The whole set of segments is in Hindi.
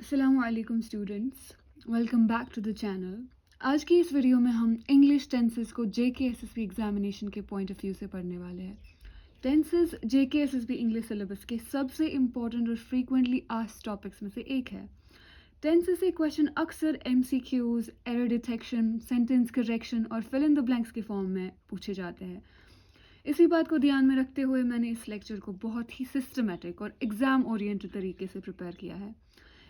अस्सलामुअलैकुम students, welcome back to the channel. आज की इस वीडियो में हम इंग्लिश टेंसेस को जेकेएसएसबी एग्जामिनेशन के पॉइंट ऑफ व्यू से पढ़ने वाले हैं। टेंसेस जेकेएसएसबी इंग्लिश सिलेबस के सबसे इम्पॉर्टेंट और फ्रीक्वेंटली आस्क्ड टॉपिक्स में से एक है। टेंसेस से क्वेश्चन अक्सर MCQs, error detection, sentence correction और फिल इन द ब्लैंक्स के फॉर्म में पूछे जाते हैं। इसी बात को ध्यान में रखते हुए मैंने इस लेक्चर को बहुत ही सिस्टमेटिक और एग्ज़ाम ओरिएंटेड तरीके से प्रिपेयर किया है।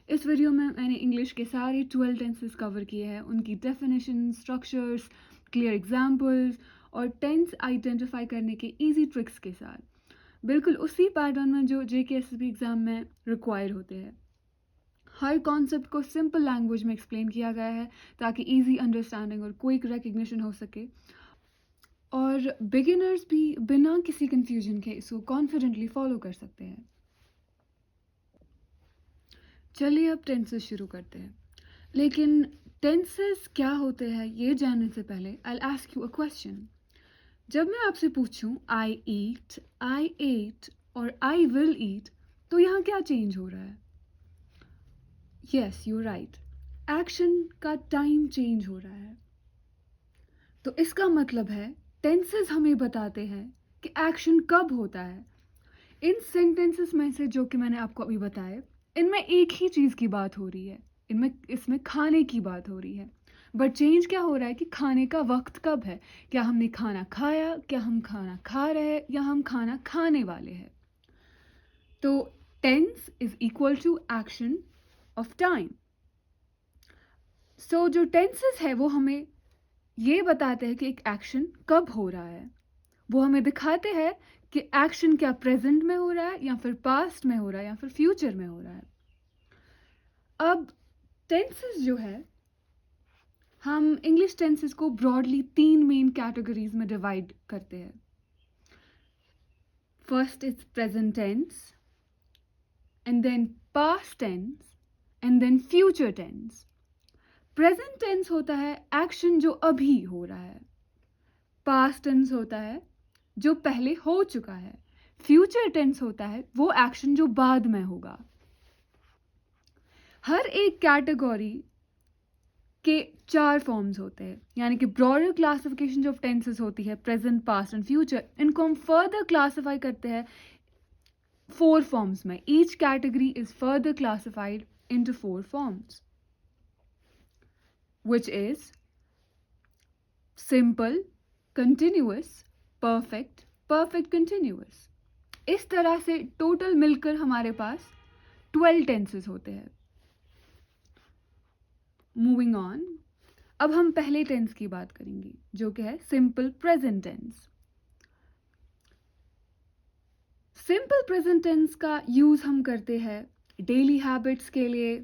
इस वीडियो में मैंने इंग्लिश के सारे 12 टेंसेस कवर किए हैं, उनकी डेफिनेशन, स्ट्रक्चर्स, क्लियर एग्जाम्पल्स और टेंस आइडेंटिफाई करने के इजी ट्रिक्स के साथ, बिल्कुल उसी पैटर्न में जो जेकेएसएसबी एग्ज़ाम में रिक्वायर होते हैं। हर कॉन्सेप्ट को सिंपल लैंग्वेज में एक्सप्लेन किया गया है ताकि इजी अंडरस्टैंडिंग और क्विक रिकग्निशन हो सके और बिगिनर्स भी बिना किसी कंफ्यूजन के इसको कॉन्फिडेंटली फॉलो कर सकते हैं। चलिए अब टेंसेस शुरू करते हैं, लेकिन टेंसेस क्या होते हैं ये जानने से पहले I ask you a question. जब मैं आपसे पूछूं आई ईट, आई एट और आई विल ईट, तो यहाँ क्या चेंज हो रहा है? यस, यू राइट, एक्शन का टाइम चेंज हो रहा है। तो इसका मतलब है टेंसेस हमें बताते हैं कि एक्शन कब होता है। इन सेंटेंसेस में से जो कि मैंने आपको अभी बताए, इनमें एक ही चीज़ की बात हो रही है, इसमें खाने की बात हो रही है, बट चेंज क्या हो रहा है कि खाने का वक्त कब है। क्या हमने खाना खाया, क्या हम खाना खा रहे हैं, या हम खाना खाने वाले हैं। तो tense is equal to action of time. So जो टेंसेस है वो हमें ये बताते हैं कि एक एक्शन कब हो रहा है। वो हमें दिखाते हैं कि एक्शन क्या प्रेजेंट में हो रहा है, या फिर पास्ट में हो रहा है, या फिर फ्यूचर में हो रहा है। अब टेंसेस जो है, हम इंग्लिश टेंसेस को ब्रॉडली 3 मेन कैटेगरीज में डिवाइड करते हैं। First is present tense, and then past tense, and then future tense. Present tense होता है एक्शन जो अभी हो रहा है। पास्ट टेंस होता है जो पहले हो चुका है। फ्यूचर टेंस होता है वो एक्शन जो बाद में होगा। हर एक कैटेगरी के 4 फॉर्म्स होते हैं, यानी कि ब्रॉडर क्लासिफिकेशन जो टेंसेस होती है, प्रेजेंट, पास्ट एंड फ्यूचर, इनको हम फर्दर क्लासिफाई करते हैं 4 फॉर्म्स में। Each category is further classified into 4 forms, which is simple, continuous, perfect, perfect continuous। इस तरह से टोटल मिलकर हमारे पास 12 टेंसेस होते हैं। मूविंग ऑन, अब हम पहले टेंस की बात करेंगे जो कि है simple present tense. Simple present tense का यूज हम करते हैं डेली हैबिट्स के लिए,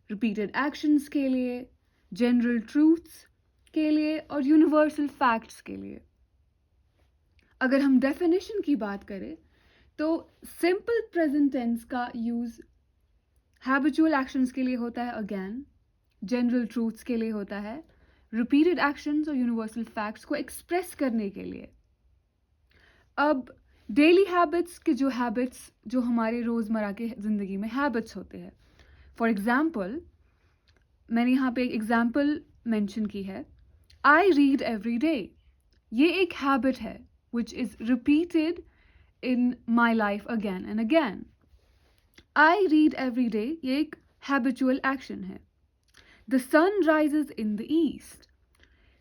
रिपीटेड एक्शंस के लिए, जनरल ट्रूथ्स के लिए और यूनिवर्सल फैक्ट्स के लिए। अगर हम डेफिनेशन की बात करें तो सिंपल प्रेजेंट टेंस का यूज हैबिचुअल एक्शंस के लिए होता है, अगेन जनरल ट्रूथ्स के लिए होता है, रिपीटेड एक्शंस और यूनिवर्सल फैक्ट्स को एक्सप्रेस करने के लिए। अब डेली हैबिट्स के जो हैबिट्स जो हमारे रोज़मर्रा के ज़िंदगी में हैबिट्स होते हैं, फॉर एग्जाम्पल मैंने यहाँ पे एक एग्जाम्पल मेंशन की है, आई रीड एवरी डे। ये एक हैबिट है which is repeated in my life again and again. I read every day ये एक हैबिचुअल एक्शन है। The sun rises in the east,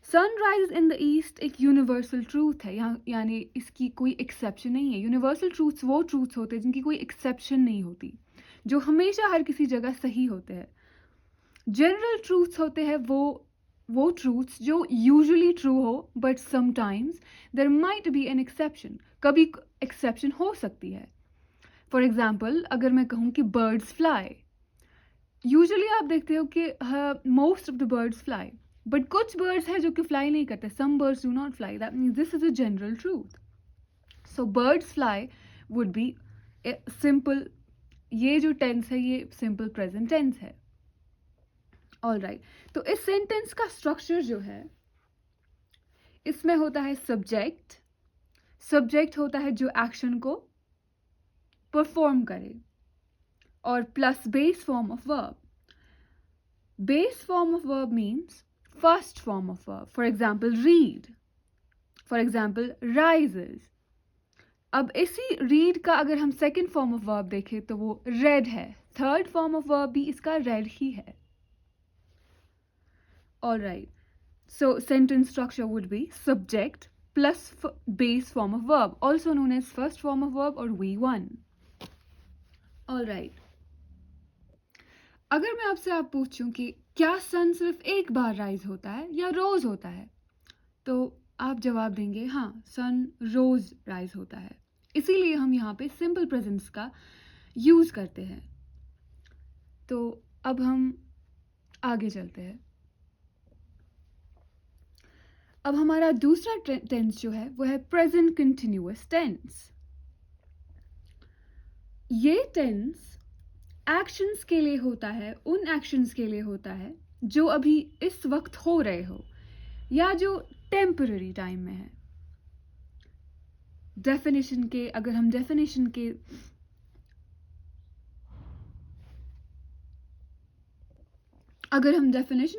sunrise in the east एक यूनिवर्सल ट्रूथ है, यहाँ यानी इसकी कोई एक्सेप्शन नहीं है। यूनिवर्सल ट्रूथ्स वो ट्रूथ्स होते हैं जिनकी कोई एक्सेप्शन नहीं होती, जो हमेशा हर किसी जगह सही होते हैं। जनरल ट्रूथ्स होते हैं वो ट्रूथ्स जो यूजुअली ट्रू हो, but sometimes there might be an exception, कभी एक्सेप्शन हो सकती है। फॉर एग्जाम्पल अगर मैं कहूँ कि बर्ड्स फ्लाई, यूजुअली आप देखते हो कि most of the birds fly, but कुछ बर्ड्स हैं जो कि फ्लाई नहीं करते, some birds do not fly, that means this is a general truth. So birds fly would be simple, ये जो टेंस है ये सिंपल प्रेजेंट टेंस है। ऑल राइट, तो इस सेंटेंस का स्ट्रक्चर जो है, इसमें होता है सब्जेक्ट, सब्जेक्ट होता है जो एक्शन को परफॉर्म करे, और plus base form of verb. Base form of verb means first form of verb. For example, read. For example, rises. अब इसी read का अगर हम second form of verb देखें तो वो read है. Third form of verb भी इसका read ही है. Alright. So sentence structure would be subject plus base form of verb, also known as first form of verb or V1. Alright. अगर मैं आपसे आप पूछूं कि क्या सन सिर्फ एक बार राइज होता है या रोज होता है, तो आप जवाब देंगे हाँ, सन रोज राइज होता है. इसीलिए हम यहाँ पे सिंपल प्रेजेंस का यूज करते हैं. तो अब हम आगे चलते हैं. अब हमारा दूसरा टेंस जो है वो है प्रेजेंट कंटिन्यूअस टेंस. ये टेंस एक्शंस के लिए होता है, उन एक्शंस के लिए होता है जो अभी इस वक्त हो रहे हो या जो टेम्पररी टाइम में है. डेफिनेशन के अगर हम डेफिनेशन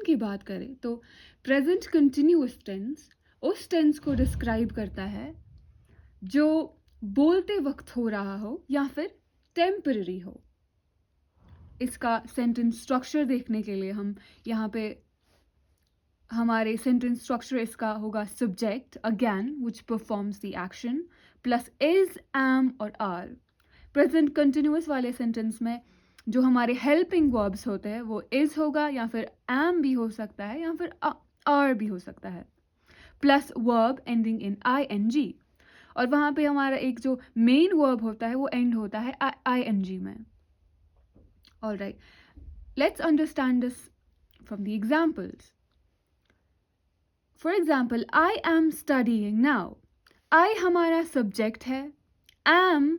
की बात करें तो प्रेजेंट कंटिन्यूअस टेंस उस टेंस को डिस्क्राइब करता है जो बोलते वक्त हो रहा हो या फिर टेम्पररी हो. इसका सेंटेंस स्ट्रक्चर देखने के लिए हम यहाँ पे हमारे सेंटेंस स्ट्रक्चर इसका होगा subject again which performs the action plus is, am और आर. प्रेजेंट कंटिन्यूअस वाले सेंटेंस में जो हमारे हेल्पिंग वर्ब्स होते हैं वो इज होगा या फिर एम भी हो सकता है या फिर आर भी हो सकता है, plus verb ending in ing. और वहाँ पे हमारा एक जो मेन वर्ब होता है वो एंड होता है ing में. All right, let's understand this from the examples. For example, I am studying now. I हमारा subject है, am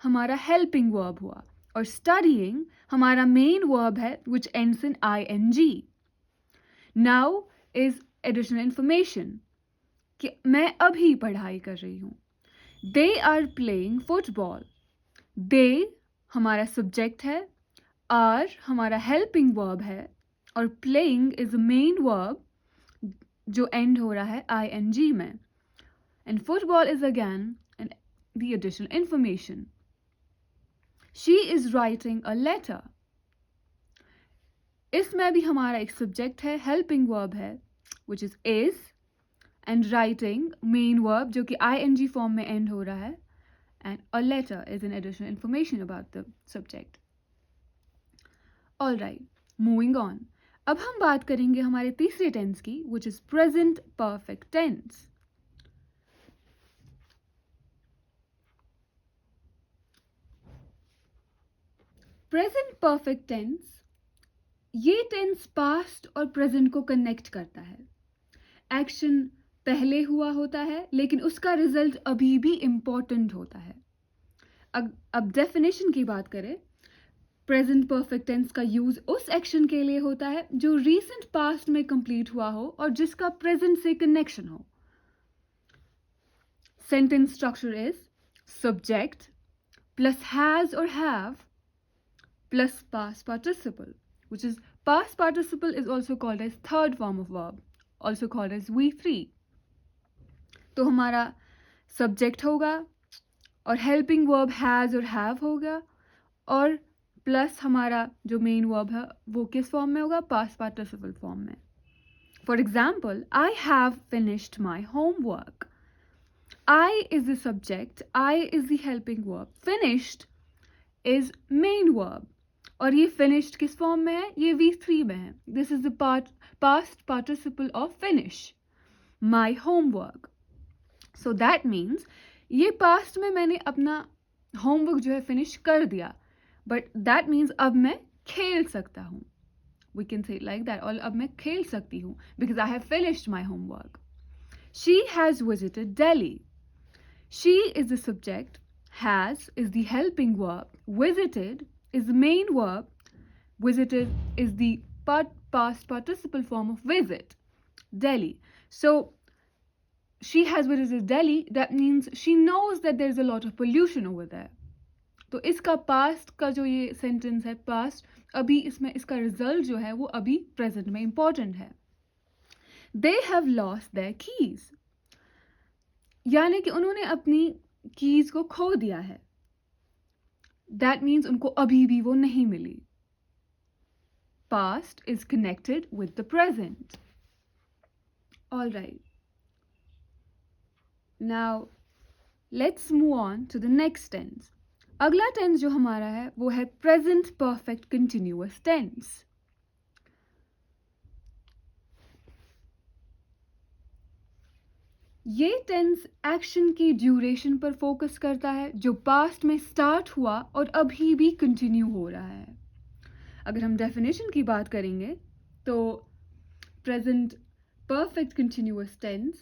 हमारा helping verb हुआ और studying हमारा main verb है which ends in ing. Now is additional information कि मैं अभी पढ़ाई कर रही हूँ. They are playing football. They हमारा subject है, आर हमारा हेल्पिंग वर्ब है और प्लेइंग इज मेन वर्ब जो एंड हो रहा है ing में. And football is again the additional information. She is writing a letter. इसमें भी हमारा एक सब्जेक्ट है, हेल्पिंग वर्ब है which is and writing main verb जो कि ing फॉर्म में एंड हो रहा है. And a letter is an additional information about the subject. All right, moving on. अब हम बात करेंगे हमारे तीसरे टेंस की which is present perfect tense. Present perfect tense ये टेंस पास्ट और प्रेजेंट को कनेक्ट करता है. एक्शन पहले हुआ होता है लेकिन उसका रिजल्ट अभी भी इम्पोर्टेंट होता है. अब डेफिनेशन की बात करें, प्रेजेंट परफेक्ट टेंस का यूज उस एक्शन के लिए होता है जो रीसेंट पास्ट में कंप्लीट हुआ हो और जिसका प्रेजेंट से कनेक्शन हो. Sentence structure is subject plus has और have plus past participle which is past participle is also called as third form of verb, also called as V3. तो हमारा सब्जेक्ट होगा और हेल्पिंग वर्ब हैज और हैव होगा और प्लस हमारा जो मेन वर्ब है वो किस फॉर्म में होगा, पास्ट पार्टिसिपल फॉर्म में. For example, I have finished my homework. I is the subject, I is the helping verb, finished is main verb और ये फिनिश्ड किस फॉर्म में है, ये V3 में है. This is the past participle of finish, my homework. So that means ये पास्ट में मैंने अपना होमवर्क जो है फिनिश कर दिया, बट दैट मीन्स अब मैं खेल सकता हूँ. We can say like that, और अब मैं खेल सकती हूँ because I have finished my homework. She has visited Delhi. She is the subject, has is the helping verb, visited is the main verb, visited is the past participle form of visit, Delhi. So she has visited Delhi, that means she knows that there is a lot of pollution over there. तो इसका पास्ट का जो ये सेंटेंस है पास्ट, अभी इसमें इसका रिजल्ट जो है वो अभी प्रेजेंट में इंपॉर्टेंट है. They have lost their keys, यानी कि उन्होंने अपनी कीज को खो दिया है. दैट मीन्स उनको अभी भी वो नहीं मिली. Past is connected with the present. All right. Now, let's move on to the next tense. अगला tense जो हमारा है वो है present perfect continuous tense. ये tense action की duration पर focus करता है जो past में start हुआ और अभी भी continue हो रहा है. अगर हम definition की बात करेंगे तो present perfect continuous tense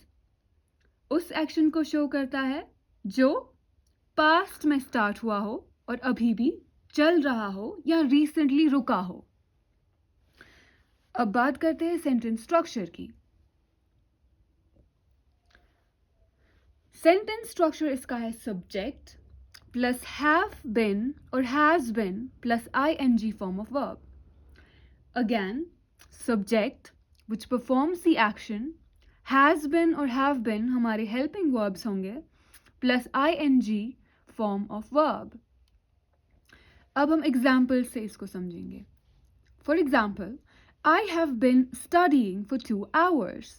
उस एक्शन को शो करता है जो पास्ट में स्टार्ट हुआ हो और अभी भी चल रहा हो या रिसेंटली रुका हो. अब बात करते हैं सेंटेंस स्ट्रक्चर की. सेंटेंस स्ट्रक्चर इसका है सब्जेक्ट प्लस हैव बिन और has been plus ING form of verb. Again subject which performs the action, has been और हैव बिन हमारे हेल्पिंग वर्ब्स होंगे plus ING form of verb. अब हम एग्जाम्पल से इसको समझेंगे. For example, I have been studying for 2 hours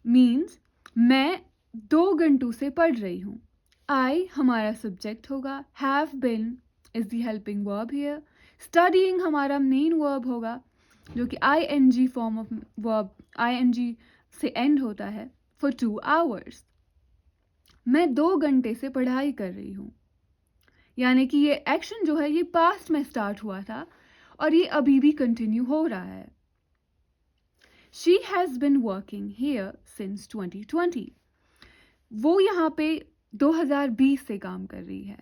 मीन्स मैं 2 घंटों से पढ़ रही हूँ. आई हमारा सब्जेक्ट होगा, have been is the helping verb here, studying हमारा मेन वर्ब होगा जो कि ING form of verb ING से एंड होता है फॉर 2 hours. मैं 2 घंटे से पढ़ाई कर रही हूँ, यानी कि ये एक्शन जो है ये पास्ट में स्टार्ट हुआ था और ये अभी भी कंटिन्यू हो रहा है. She has been working here since 2020. वो यहाँ पे 2020 से काम कर रही है.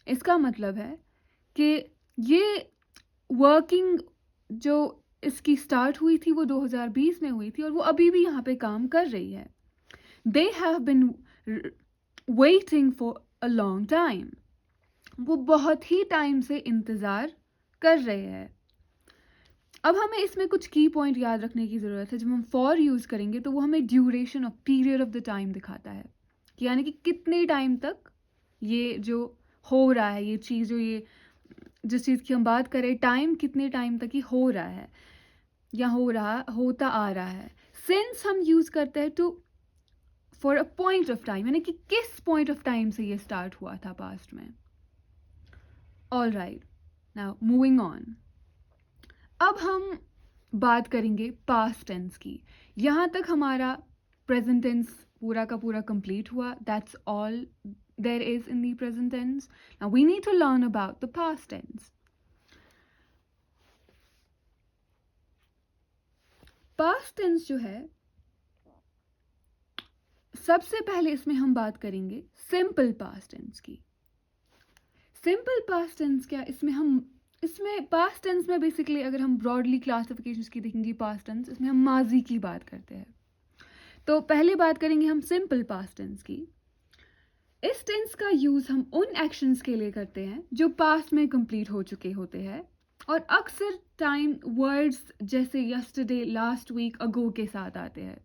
इसका मतलब है कि ये वर्किंग जो इसकी स्टार्ट हुई थी वो 2020 में हुई थी और वो अभी भी यहाँ पे काम कर रही है. They have been waiting for a long time. वो बहुत ही टाइम से इंतज़ार कर रहे हैं. अब हमें इसमें कुछ की पॉइंट याद रखने की ज़रूरत है. जब हम फॉर यूज़ करेंगे तो वो हमें duration of period of the time दिखाता है कि यानी कि कितने टाइम तक ये जो हो रहा है, ये चीज़ जो ये जिस चीज़ की हम बात करें टाइम कितने टाइम तक ही हो रहा है या होता आ रहा है. सिंस हम यूज़ करते हैं to for a point of time, यानी कि किस पॉइंट ऑफ टाइम से ये स्टार्ट हुआ था पास्ट में. All right, now moving on. अब हम बात करेंगे पास्ट टेंस की. यहाँ तक हमारा प्रेजेंट टेंस पूरा का पूरा कंप्लीट हुआ. That's all there is in the present tense. Now we need to learn about the past tense. Past tense जो है सबसे पहले इसमें हम बात करेंगे सिंपल पास्ट टेंस की. सिंपल पास्ट टेंस क्या, इसमें पास्ट टेंस में बेसिकली अगर हम ब्रॉडली क्लासिफिकेशंस की देखेंगे पास्ट टेंस, इसमें हम माजी की बात करते हैं. तो पहले बात करेंगे हम सिंपल पास्ट टेंस की. इस टेंस का यूज़ हम उन एक्शंस के लिए करते हैं जो पास्ट में कंप्लीट हो चुके होते हैं और अक्सर टाइम वर्ड्स जैसे यस्टरडे, लास्ट वीक, अगो के साथ आते हैं.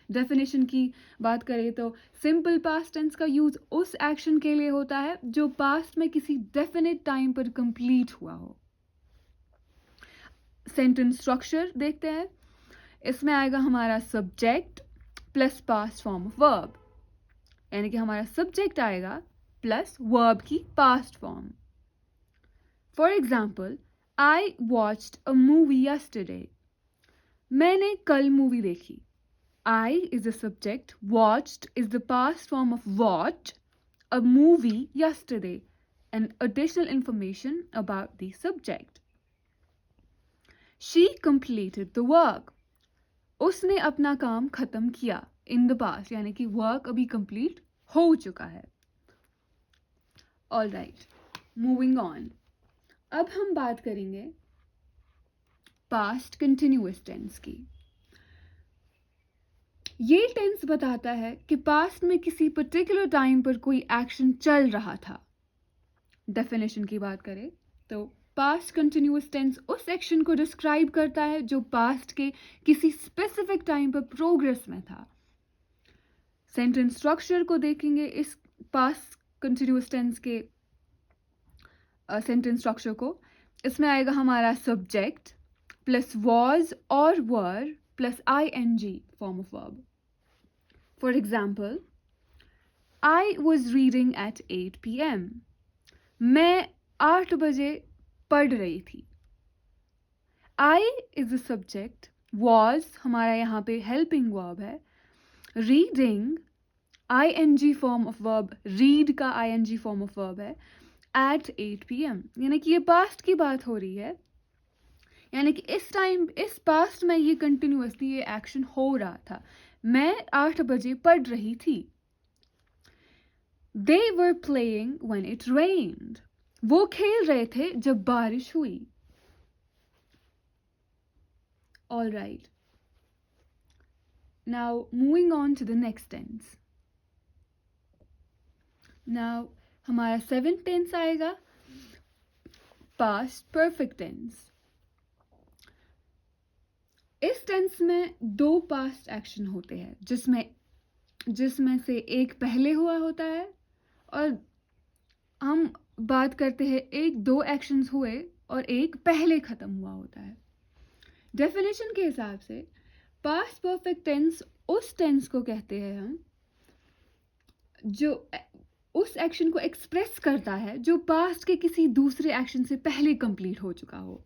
डेफिनेशन की बात करें तो सिंपल पास्ट टेंस का यूज़ उस एक्शन के लिए होता है जो पास्ट में किसी डेफिनेट टाइम पर कंप्लीट हुआ हो. सेंटेंस स्ट्रक्चर देखते हैं. इसमें आएगा हमारा subject plus past form of verb, यानी कि हमारा सब्जेक्ट आएगा प्लस वर्ब की past form. For example, I watched a movie yesterday. मैंने कल मूवी देखी. I is the subject, watched is the past form of watch, a movie yesterday, and additional information about the subject. She completed the work. उसने अपना काम खत्म किया in the past, यानी कि work अभी complete हो चुका है. All right, moving on. अब हम बात करेंगे past continuous tense की. ये टेंस बताता है कि पास्ट में किसी पर्टिकुलर टाइम पर कोई एक्शन चल रहा था. डेफिनेशन की बात करें तो पास्ट कंटिन्यूअस टेंस उस एक्शन को डिस्क्राइब करता है जो पास्ट के किसी स्पेसिफिक टाइम पर प्रोग्रेस में था. सेंटेंस स्ट्रक्चर को देखेंगे इस पास्ट कंटिन्यूअस टेंस के सेंटेंस स्ट्रक्चर को. इसमें आएगा हमारा सब्जेक्ट प्लस वॉज और वर plus ing form of verb. For example, I was reading at 8 p.m. मैं 8 बजे पढ़ रही थी. I is the subject, was हमारा यहाँ पे helping verb है. Reading ing form of verb, read का ing form of verb है at 8 p.m. यानी कि ये पास्ट की बात हो रही है, यानी कि इस टाइम इस पास्ट में ये कंटिन्यूअसली ये एक्शन हो रहा था. मैं 8 बजे पढ़ रही थी. They were playing when it rained. वो खेल रहे थे जब बारिश हुई. All right. Now moving on to the next tense. Now हमारा 7th tense आएगा past perfect tense. इस टेंस में 2 पास्ट एक्शन होते हैं जिसमें से एक पहले हुआ होता है और हम बात करते हैं 1-2 एक्शंस हुए और एक पहले ख़त्म हुआ होता है. डेफिनेशन के हिसाब से पास्ट परफेक्ट टेंस उस टेंस को कहते हैं हम जो उस एक्शन को एक्सप्रेस करता है जो पास्ट के किसी दूसरे एक्शन से पहले कंप्लीट हो चुका हो.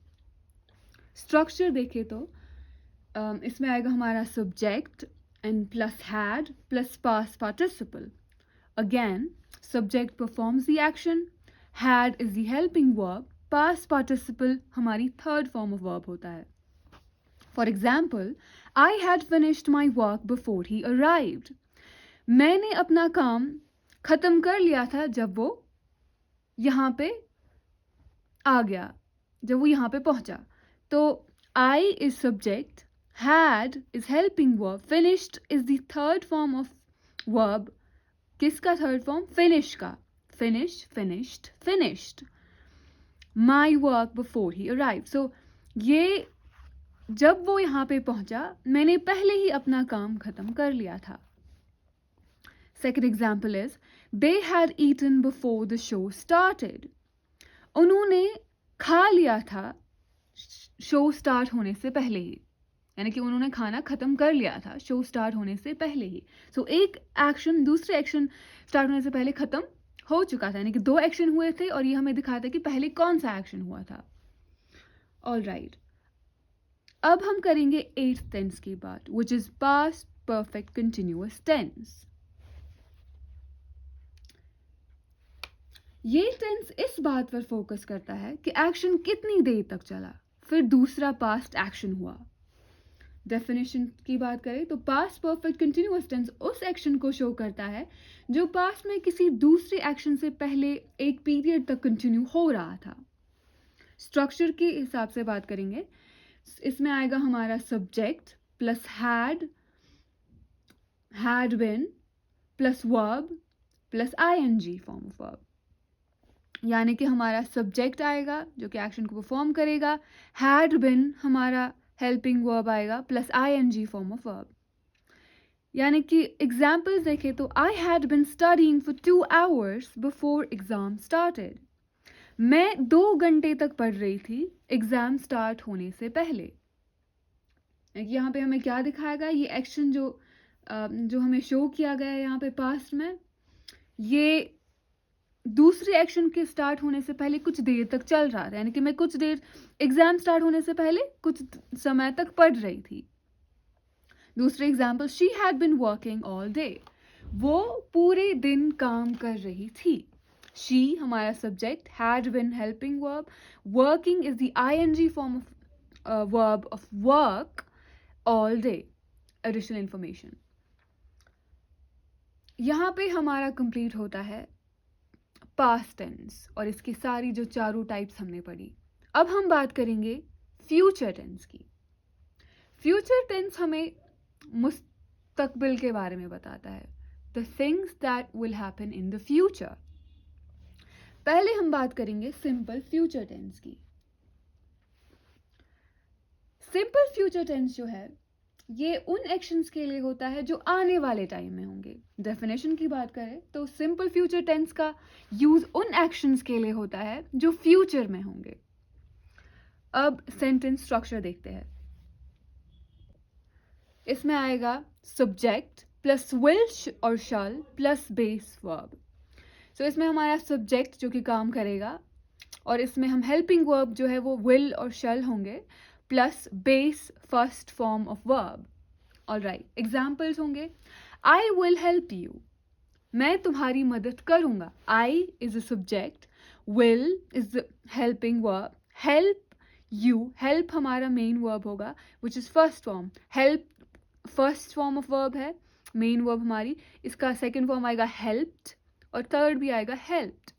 स्ट्रक्चर देखें तो इसमें आएगा हमारा subject and plus had plus past participle. Again subject performs the action, had is the helping verb, past participle हमारी third form of verb होता है. For example, I had finished my work before he arrived. मैंने अपना काम ख़त्म कर लिया था जब वो यहाँ पे आ गया, जब वो यहाँ पे पहुँचा. तो I is subject, had is helping verb, finished is the third form of verb. किसका थर्ड फॉर्म? फिनिश का. Finish, finished, finished. My work before he arrive. So ये जब वो यहाँ पे पहुँचा मैंने पहले ही अपना काम ख़त्म कर लिया था. Second example is they had eaten before the show started. उन्होंने खा लिया था शो स्टार्ट होने से पहले ही, यानी कि उन्होंने खाना ख़त्म कर लिया था शो स्टार्ट होने से पहले ही. सो एक एक्शन दूसरे एक्शन स्टार्ट होने से पहले ख़त्म हो चुका था, यानी कि 2 एक्शन हुए थे और ये हमें दिखाता है कि पहले कौन सा एक्शन हुआ था. All right. अब हम करेंगे 8th टेंस की बात, which is past perfect continuous tense. ये टेंस इस बात पर फोकस करता है कि एक्शन कितनी देर तक चला फिर दूसरा पास्ट एक्शन हुआ. डेफिनेशन की बात करें तो पास्ट परफेक्ट कंटिन्यूअस टेंस उस एक्शन को शो करता है जो पास्ट में किसी दूसरे एक्शन से पहले एक पीरियड तक कंटिन्यू हो रहा था. स्ट्रक्चर के हिसाब से बात करेंगे. इसमें आएगा हमारा subject plus had been plus verb plus ing form of verb. यानी कि हमारा सब्जेक्ट आएगा जो कि एक्शन को परफॉर्म करेगा, हैड बिन हमारा हेल्पिंग वर्ब आएगा plus ing form of verb. यानी कि एग्जाम्पल्स देखें तो I had been studying for 2 hours before exam started. मैं 2 घंटे तक पढ़ रही थी एग्जाम स्टार्ट होने से पहले. यहाँ पे हमें क्या दिखाएगा, ये एक्शन जो हमें शो किया गया है यहाँ पे पास्ट में, ये दूसरे एक्शन के स्टार्ट होने से पहले कुछ देर तक चल रहा था, यानी कि मैं कुछ देर एग्जाम स्टार्ट होने से पहले कुछ समय तक पढ़ रही थी. दूसरे example, she had been working all day. वो पूरे दिन काम कर रही थी. शी हमारा subject, had been helping verb, working is the ing form of verb of work, all day additional information. यहाँ पे हमारा कंप्लीट होता है पास्ट टेंस और इसकी सारी जो चारों टाइप्स हमने पढ़ी. अब हम बात करेंगे फ्यूचर टेंस की. फ्यूचर टेंस हमें मुस्तकबिल के बारे में बताता है, the things that will happen in the future. पहले हम बात करेंगे सिंपल फ्यूचर टेंस की। सिंपल फ्यूचर टेंस जो है ये उन एक्शंस के लिए होता है जो आने वाले टाइम में होंगे। डेफिनेशन की बात करें तो सिंपल फ्यूचर टेंस का यूज उन एक्शंस के लिए होता है जो फ्यूचर में होंगे। अब सेंटेंस स्ट्रक्चर देखते हैं। इसमें आएगा सब्जेक्ट प्लस विल और शल प्लस बेस वर्ब। सो इसमें हमारा सब्जेक्ट जो कि काम करेगा और इसमें हम हेल्पिंग वर्ब जो है वो विल और शल होंगे plus base first form of verb. Alright, examples होंगे आई विल हेल्प यू, मैं तुम्हारी मदद करूंगा। I is a subject, will is the helping verb, help you, help हमारा मेन वर्ब होगा which is first form. Help first form of verb है, मेन वर्ब हमारी, इसका सेकेंड फॉर्म आएगा हेल्प्ड और थर्ड भी आएगा helped.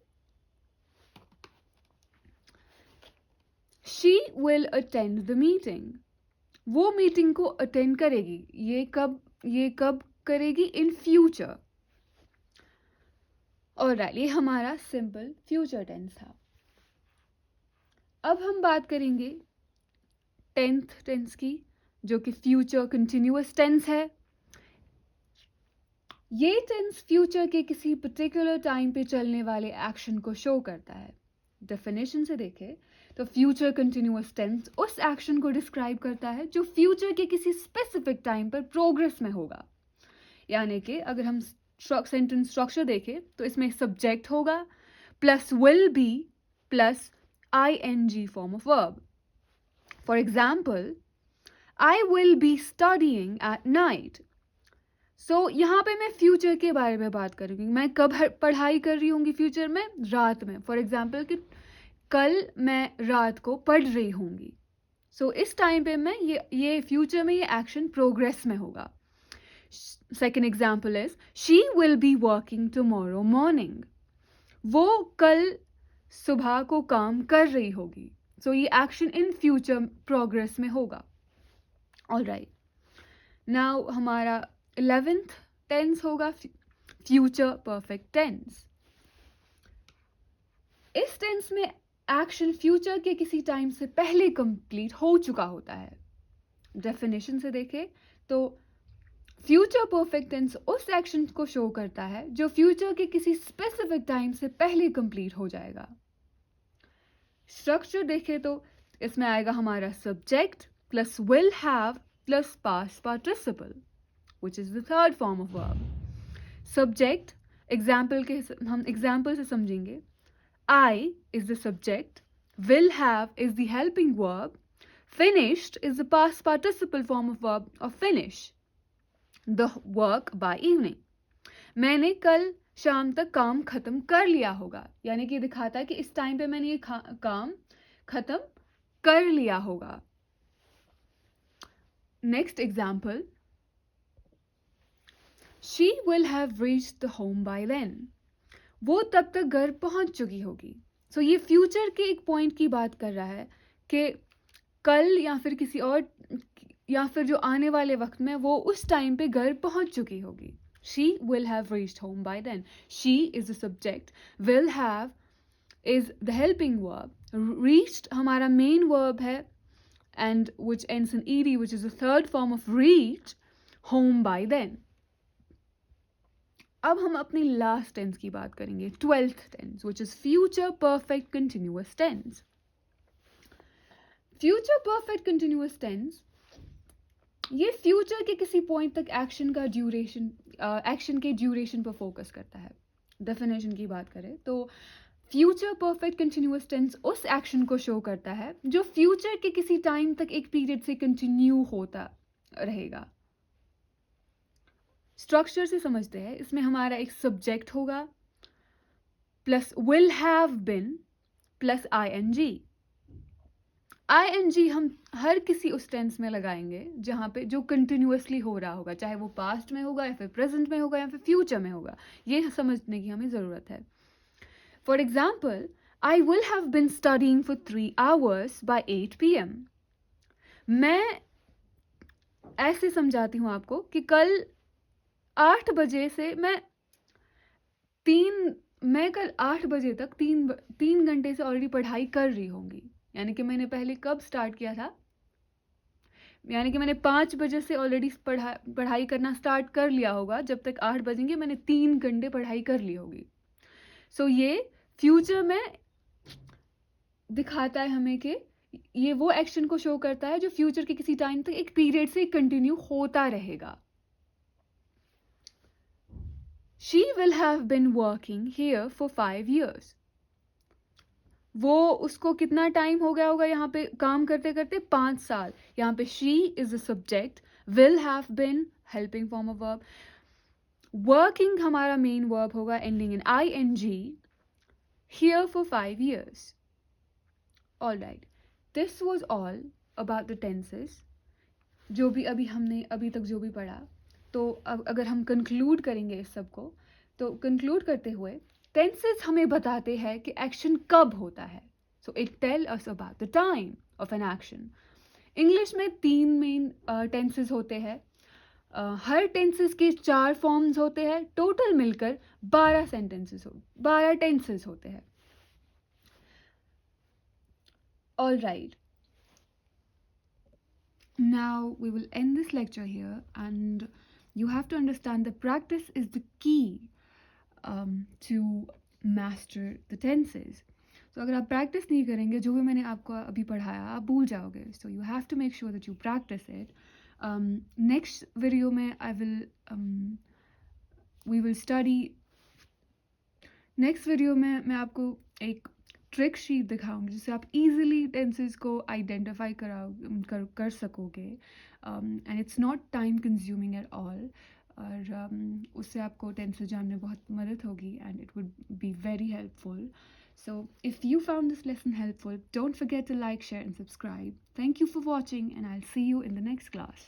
She will attend the meeting, वो मीटिंग को अटेंड करेगी। ये कब करेगी? In future. ऑलराइट, ये हमारा सिंपल फ्यूचर टेंस था। अब हम बात करेंगे टेंथ टेंस की जो कि फ्यूचर कंटिन्यूअस टेंस है। ये टेंस फ्यूचर के किसी पर्टिकुलर टाइम पे चलने वाले एक्शन को शो करता है। डेफिनेशन से देखें तो फ्यूचर कंटिन्यूअस टेंस उस एक्शन को डिस्क्राइब करता है जो फ्यूचर के किसी स्पेसिफिक टाइम पर प्रोग्रेस में होगा। यानी कि अगर हम सेंटेंस स्ट्रक्चर देखें तो इसमें सब्जेक्ट होगा plus will be plus ing form of verb. For example, I will be studying at night. So यहाँ पे मैं फ्यूचर के बारे में बात करूँगी। मैं कब पढ़ाई कर रही होंगी फ्यूचर में? रात में। फॉर एग्जाम्पल कि कल मैं रात को पढ़ रही होंगी। सो इस टाइम पे मैं ये फ्यूचर में ये एक्शन प्रोग्रेस में होगा। Second example is she will be working tomorrow morning, वो कल सुबह को काम कर रही होगी। सो ये एक्शन इन फ्यूचर प्रोग्रेस में होगा। ऑलराइट, नाउ हमारा 11th टेंस होगा फ्यूचर परफेक्ट टेंस। इस टेंस में एक्शन फ्यूचर के किसी टाइम से पहले कंप्लीट हो चुका होता है। डेफिनेशन से देखें तो फ्यूचर परफेक्ट टेंस उस एक्शन को शो करता है जो फ्यूचर के किसी स्पेसिफिक टाइम से पहले कंप्लीट हो जाएगा। स्ट्रक्चर देखें तो इसमें आएगा हमारा subject plus will have plus past participle which is the third form of verb. Subject, हम एग्जाम्पल से समझेंगे। I is the subject, will have is the helping verb, finished is the past participle form of verb of finish the work by evening. मैंने कल शाम तक काम खत्म कर लिया होगा, यानी कि दिखाता है कि इस टाइम पे मैंने ये काम खत्म कर लिया होगा। Next example, She will have reached the home by then. वो तब तक घर पहुंच चुकी होगी। सो ये फ्यूचर के एक पॉइंट की बात कर रहा है कि कल या फिर किसी और या फिर जो आने वाले वक्त में वो उस टाइम पे घर पहुंच चुकी होगी। She will have reached home by then. She is the subject. Will have is the helping verb. Reached हमारा main verb है and which ends in ed, which is the third form of reach. Home by then. अब हम अपनी लास्ट टेंस की बात करेंगे, 12th tense which is future perfect continuous tense. Future perfect continuous tense ये फ्यूचर के किसी पॉइंट तक एक्शन के ड्यूरेशन पर फोकस करता है। डेफिनेशन की बात करें तो फ्यूचर परफेक्ट कंटिन्यूअस टेंस उस एक्शन को शो करता है जो फ्यूचर के किसी टाइम तक एक पीरियड से कंटिन्यू होता रहेगा। स्ट्रक्चर से समझते हैं। इसमें हमारा एक सब्जेक्ट होगा plus will have been plus ing हम हर किसी उस टेंस में लगाएंगे जहां पे जो कंटिन्यूअसली हो रहा होगा, चाहे वो पास्ट में होगा या फिर प्रेजेंट में होगा या फिर फ्यूचर में होगा। ये समझने की हमें जरूरत है। For example, I will have been studying for 3 hours by 8 PM। मैं ऐसे समझाती हूं आपको कि कल 8 बजे से मैं 3 मैं कल 8 बजे तक 3 घंटे से ऑलरेडी पढ़ाई कर रही होंगी, यानी कि मैंने पहले कब स्टार्ट किया था, यानी कि मैंने 5 बजे से ऑलरेडी पढ़ाई करना स्टार्ट कर लिया होगा, जब तक 8 बजेंगे मैंने 3 घंटे पढ़ाई कर ली होगी। सो ये फ्यूचर में दिखाता है हमें कि ये वो एक्शन को शो करता है जो फ्यूचर के किसी टाइम तक एक पीरियड से कंटिन्यू होता रहेगा। She will have been working here for 5 years. वो उसको कितना टाइम हो गया होगा यहाँ पे काम करते करते, 5 साल। यहाँ पे she is the subject, will have been helping form of verb, working हमारा main verb होगा ending in ing, here for 5 years. Alright, this was all about the tenses. जो भी हमने अभी तक जो भी पढ़ा, तो अब अगर हम कंक्लूड करेंगे इस सब को, तो कंक्लूड करते हुए टेंसेस हमें बताते हैं कि एक्शन कब होता है। So it tell us about the time of an action. English में 3 मेन टेंसेस होते हैं। हर टेंसेस के 4 फॉर्म्स होते हैं, टोटल मिलकर 12 टेंसेस होते हैं। All right, now we will end this lecture here, and you have to understand that practice is the key to master the tenses. So अगर आप practice नहीं करेंगे, जो भी मैंने आपको अभी पढ़ाया आप भूल जाओगे. So you have to make sure that you practice it. Next video में we will study. Next video में मैं आपको एक ट्रिक शीट दिखाऊंगी जिससे आप इजीली टेंसेस को आइडेंटिफाई कर सकोगे, and it's not time consuming at all, और उससे आपको टेंसेस जानने में बहुत मदद होगी, and it would be very helpful. So if you found this lesson helpful, don't forget to like, share and subscribe. Thank you for watching, and I'll see you in the next class.